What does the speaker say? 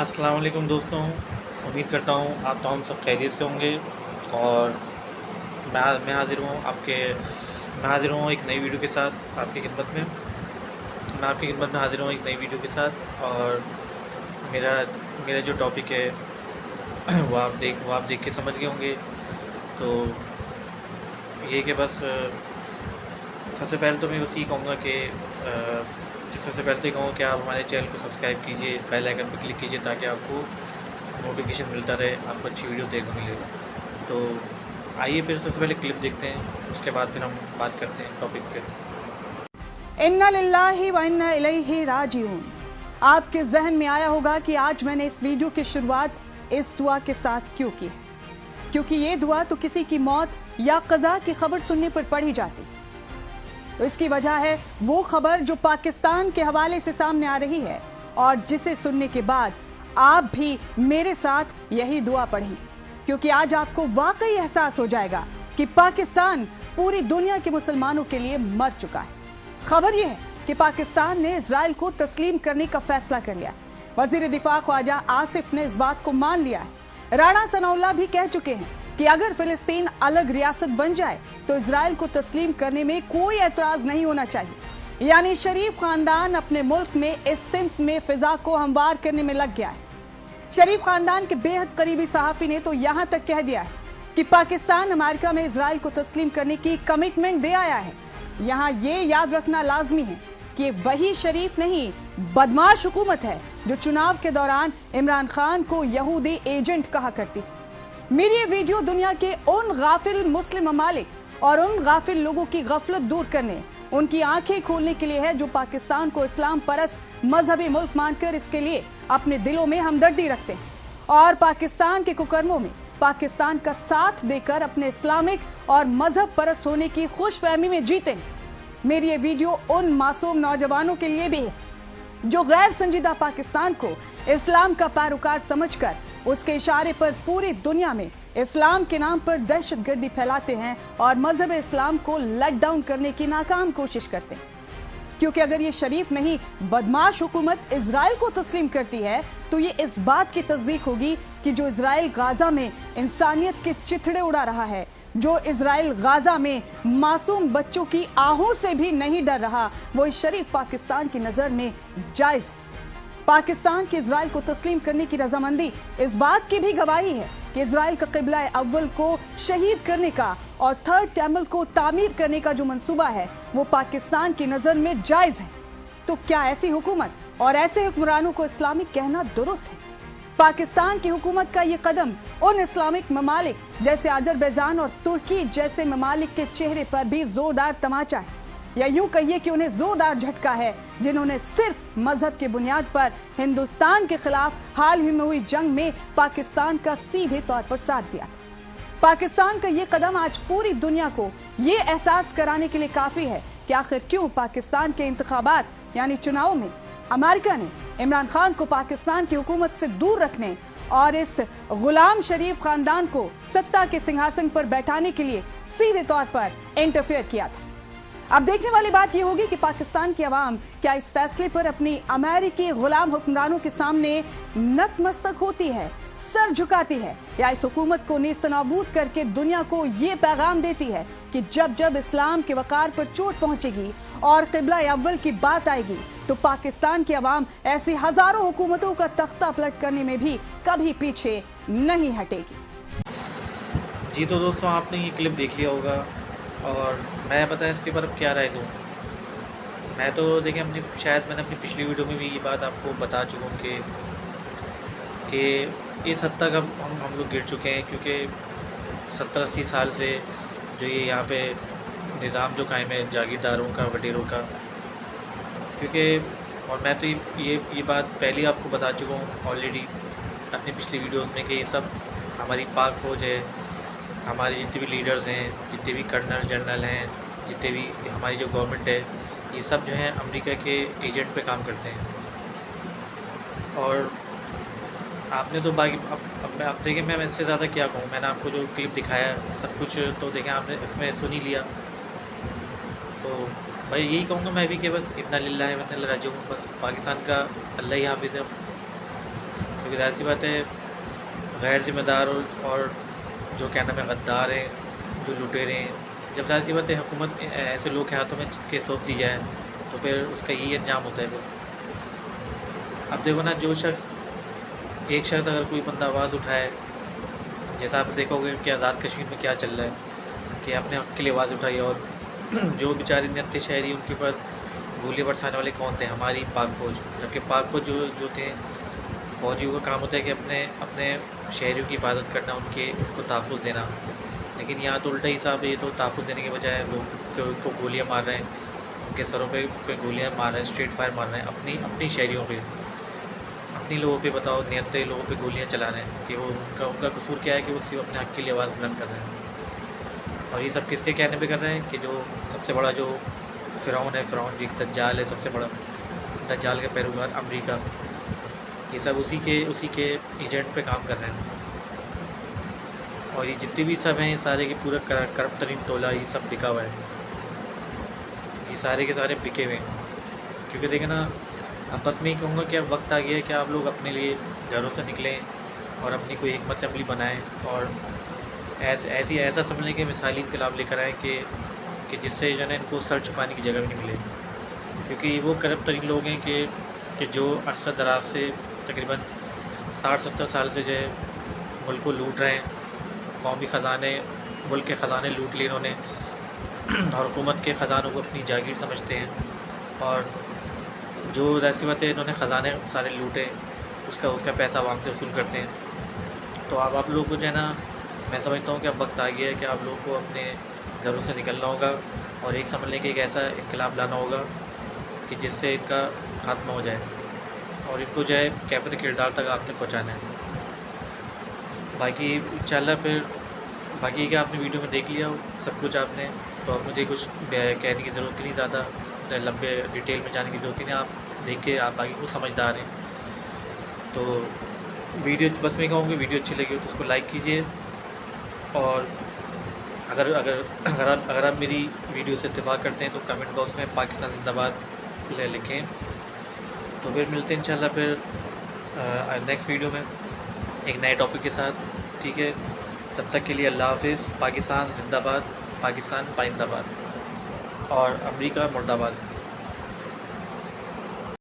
السلام علیکم دوستوں، امید کرتا ہوں آپ تمام سب خیریت سے ہوں گے۔ اور میں حاضر ہوں ایک نئی ویڈیو کے ساتھ آپ کی خدمت میں۔ میں آپ کی خدمت میں حاضر ہوں ایک نئی ویڈیو کے ساتھ، اور میرا میرا جو ٹاپک ہے وہ آپ دیکھ کے سمجھ گئے ہوں گے۔ تو یہ کہ بس سب سے پہلے تو میں بس یہ کہوں گا کہ آپ ہمارے چینل کو سبسکرائب کیجئے، بیل آئیکن پہ کلک کیجئے تاکہ آپ کو نوٹیفیکیشن ملتا رہے، آپ کو اچھی ویڈیو دیکھنے ملے گا۔ تو آئیے پھر سب سے پہلے کلپ دیکھتے ہیں، اس کے بعد پھر ہم بات کرتے ہیں ٹاپک پہ۔ اِنَّا لِلَّهِ وَإِنَّا إِلَيْهِ راجعون۔ آپ کے ذہن میں آیا ہوگا کہ آج میں نے اس ویڈیو کی شروعات اس دعا کے ساتھ کیوں کی، کیونکہ یہ دعا تو کسی کی موت یا قضا کی خبر سننے پر پڑھی جاتی۔ تو اس کی وجہ ہے وہ خبر جو پاکستان کے حوالے سے سامنے آ رہی ہے، اور جسے سننے کے بعد آپ بھی میرے ساتھ یہی دعا پڑھیں گے، کیونکہ آج آپ کو واقعی احساس ہو جائے گا کہ پاکستان پوری دنیا کے مسلمانوں کے لیے مر چکا ہے۔ خبر یہ ہے کہ پاکستان نے اسرائیل کو تسلیم کرنے کا فیصلہ کر لیا ہے۔ وزیر دفاع خواجہ آصف نے اس بات کو مان لیا ہے۔ رانا ثناء اللہ بھی کہہ چکے ہیں کہ اگر فلسطین الگ ریاست بن جائے تو اسرائیل کو تسلیم کرنے میں کوئی اعتراض نہیں ہونا چاہیے۔ یعنی شریف خاندان اپنے ملک میں اس سمت میں فضا کو ہموار کرنے میں لگ گیا ہے۔ شریف خاندان کے بے حد قریبی صحافی نے تو یہاں تک کہہ دیا ہے کہ پاکستان امریکہ میں اسرائیل کو تسلیم کرنے کی کمٹمنٹ دے آیا ہے۔ یہاں یہ یاد رکھنا لازمی ہے کہ وہی شریف نہیں، بدمعاش حکومت ہے جو چناؤ کے دوران عمران خان کو یہودی ایجنٹ کہا کرتی تھی۔ میری یہ ویڈیو دنیا کے ان غافل مسلم ممالک اور ان غافل لوگوں کی غفلت دور کرنے، ان کی آنکھیں کھولنے کے لیے ہے جو پاکستان کو اسلام پرست مذہبی ملک مان کر اس کے لیے اپنے دلوں میں ہمدردی رکھتے ہیں، اور پاکستان کے ککرموں میں پاکستان کا ساتھ دے کر اپنے اسلامک اور مذہب پرست ہونے کی خوش فہمی میں جیتے ہیں۔ میری یہ ویڈیو ان معصوم نوجوانوں کے لیے بھی ہے جو غیر سنجیدہ پاکستان کو اسلام کا پیروکار سمجھ کر اس کے اشارے پر پوری دنیا میں اسلام کے نام پر دہشت گردی پھیلاتے ہیں اور مذہب اسلام کو لیٹ ڈاؤن کرنے کی ناکام کوشش کرتے ہیں۔ کیونکہ اگر یہ شریف نہیں بدمعاش حکومت اسرائیل کو تسلیم کرتی ہے تو یہ اس بات کی تصدیق ہوگی کہ جو اسرائیل غازہ میں انسانیت کے چتھڑے اڑا رہا ہے، جو اسرائیل غازہ میں معصوم بچوں کی آہوں سے بھی نہیں ڈر رہا، وہ اس شریف پاکستان کی نظر میں جائز ہے۔ پاکستان کی اسرائیل کو تسلیم کرنے کی رضامندی اس بات کی بھی گواہی ہے کہ اسرائیل کا قبلہ اول کو شہید کرنے کا اور تھرڈ ٹیمپل کو تعمیر کرنے کا جو منصوبہ ہے وہ پاکستان کی نظر میں جائز ہے۔ تو کیا ایسی حکومت اور ایسے حکمرانوں کو اسلامک کہنا درست ہے؟ پاکستان کی حکومت کا یہ قدم ان اسلامک ممالک جیسے آذربائیجان اور ترکی جیسے ممالک کے چہرے پر بھی زوردار تماچا ہے، یا یوں کہیے کہ انہیں زوردار جھٹکا ہے، جنہوں نے صرف مذہب کے بنیاد پر ہندوستان کے خلاف حال ہی میں ہوئی جنگ میں پاکستان کا سیدھے طور پر ساتھ دیا تھا۔ پاکستان کا یہ قدم آج پوری دنیا کو یہ احساس کرانے کے لیے کافی ہے کہ آخر کیوں پاکستان کے انتخابات یعنی چناؤں میں امریکہ نے عمران خان کو پاکستان کی حکومت سے دور رکھنے اور اس غلام شریف خاندان کو سطح کے سنگھاسن پر بیٹھانے کے لیے سیدھے طور پر انٹرفیئر کیا تھا۔ اب دیکھنے والی بات یہ ہوگی کہ پاکستان کی عوام کیا اس فیصلے پر اپنی امریکی غلام حکمرانوں کے سامنے نتمستک ہوتی ہے، سر جھکاتی ہے، یا اس حکومت کو نیست نابود کر کے دنیا کو یہ پیغام دیتی ہے کہ جب جب اسلام کے وقار پر چوٹ پہنچے گی اور قبلہ اول کی بات آئے گی تو پاکستان کی عوام ایسی ہزاروں حکومتوں کا تختہ پلٹ کرنے میں بھی کبھی پیچھے نہیں ہٹے گی۔ جی تو دوستوں، آپ نے یہ کلپ دیکھ لیا ہوگا، اور میں پتہ ہے اس کے اوپر اب کیا رائے دوں۔ میں تو دیکھیں شاید میں نے اپنی پچھلی ویڈیو میں بھی یہ بات آپ کو بتا چکا ہوں کہ اس حد تک اب ہم لوگ گر چکے ہیں، کیونکہ 70-80 سال سے جو یہ یہاں پہ نظام جو قائم ہے جاگیرداروں کا، وڈیروں کا، کیونکہ اور میں تو یہ بات پہلے آپ کو بتا چکا ہوں آلریڈی اپنی پچھلی ویڈیوز میں کہ یہ سب ہماری پاک فوج ہے، ہمارے جتنے بھی لیڈرز ہیں، جتنے بھی کرنل جنرل ہیں، جتنے بھی ہماری جو گورنمنٹ ہے، یہ سب جو ہیں امریکہ کے ایجنٹ پہ کام کرتے ہیں۔ اور آپ نے تو باقی اب دیکھیں میں اس سے زیادہ کیا کہوں، میں نے آپ کو جو کلپ دکھایا سب کچھ تو دیکھیں آپ نے اس میں سن ہی لیا۔ تو بھائی یہی کہوں گا میں بھی کہ بس انا للہ و انا الیہ راجعون، بس پاکستان کا اللہ ہی حافظ ہے، کیونکہ ظاہر سی بات ہے غیر ذمہ دار اور جو کیا نام ہے غدار ہیں، جو لٹیرے ہیں، جب ظاہر سی بات ہے حکومت ایسے لوگ کے ہاتھوں میں کے سونپ دی جائے تو پھر اس کا یہی انجام ہوتا ہے پھر۔ اب دیکھو نا، جو شخص ایک شخص اگر کوئی بندہ آواز اٹھائے، جیسا آپ دیکھو گے کہ آزاد کشمیر میں کیا چل رہا ہے کہ اپنے حق کے لیے آواز اٹھائی، اور جو بیچارے نتے شہری ان کے اوپر گولیاں برسانے والے کون تھے؟ ہماری پاک فوج۔ جبکہ پاک فوج جو تھے، فوجیوں کا کام ہوتا ہے کہ اپنے شہریوں کی حفاظت کرنا، ان کو تحفظ دینا، لیکن یہاں تو الٹا ہی صاحب، یہ تو تحفظ دینے کے بجائے لوگ کو گولیاں مار رہے ہیں، ان کے سروں پہ گولیاں مار رہے ہیں، اسٹریٹ فائر مار رہے ہیں اپنی شہریوں پہ، اپنی لوگوں پہ، بتاؤ نہتے لوگوں پہ گولیاں چلا رہے ہیں کہ وہ ان کا قصور کیا ہے کہ وہ صرف اپنے حق کے لیے آواز بلند کر رہے ہیں۔ اور یہ سب کس کے کہنے پہ کر رہے ہیں کہ جو سب سے بڑا جو فرعون ہے، فرعون جو دجال ہے، سب سے بڑا دجال کا پیروکار امریکہ، یہ سب اسی کے ایجنٹ پہ کام کر رہے ہیں۔ اور یہ جتنے بھی سب ہیں، یہ سارے کے پورا کرپٹ ترین ٹولہ، یہ سب بکا ہوا ہے، یہ سارے کے سارے بکے ہوئے ہیں۔ کیونکہ دیکھیں نا، اب بس میں یہ کہوں گا کہ اب وقت آ گیا ہے کہ آپ لوگ اپنے لیے گھروں سے نکلیں اور اپنی کوئی حکمت عملی بنائیں، اور ایسا سمجھنے کے مثالی انقلاب لے کر آئیں کہ جس سے جو ہے نا ان کو سر چھپانے کی جگہ بھی نہیں ملے۔ کیونکہ وہ کرپٹ ترین لوگ ہیں کہ جو عرصہ دراز سے تقریباً 60-70 سال سے جو ہے ملک کو لوٹ رہے ہیں، قومی خزانے، ملک کے خزانے لوٹ لیے انہوں نے، اور حکومت کے خزانوں کو اپنی جاگیر سمجھتے ہیں، اور جو ظاہر بات ہے انہوں نے خزانے سارے لوٹے، اس کا پیسہ عوام سے وصول کرتے ہیں۔ تو اب آپ لوگوں کو جو ہے نا، میں سمجھتا ہوں کہ اب وقت آ گیا ہے کہ آپ لوگوں کو اپنے گھروں سے نکلنا ہوگا اور ایک سمجھ لیں کہ ایک ایسا انقلاب لانا ہوگا کہ جس سے ان کا خاتمہ ہو جائے، اور ان کو جو ہے کیفر کردار تک آپ نے پہنچانا ہے۔ باقی انشاءاللہ پھر باقی کہ آپ نے ویڈیو میں دیکھ لیا ہو سب کچھ آپ نے، تو اب مجھے کچھ کہنے کی ضرورت ہی نہیں، زیادہ لمبے ڈیٹیل میں جانے کی ضرورت ہی نہیں، آپ دیکھ کے آپ باقی کچھ سمجھدار ہیں۔ تو ویڈیو بس میں کہوں گی، ویڈیو اچھی لگی ہو تو اس کو لائک کیجئے، اور اگر آپ میری ویڈیو سے اتفاق کرتے ہیں تو کمنٹ باکس میں پاکستان زندہ باد لکھیں۔ تو پھر ملتے ہیں انشاءاللہ پھر نیکسٹ ویڈیو میں ایک نئے ٹاپک کے ساتھ، ٹھیک ہے؟ تب تک کے لیے اللہ حافظ۔ پاکستان زندہ باد، پاکستان پائندہ باد، اور امریکہ مردہ باد۔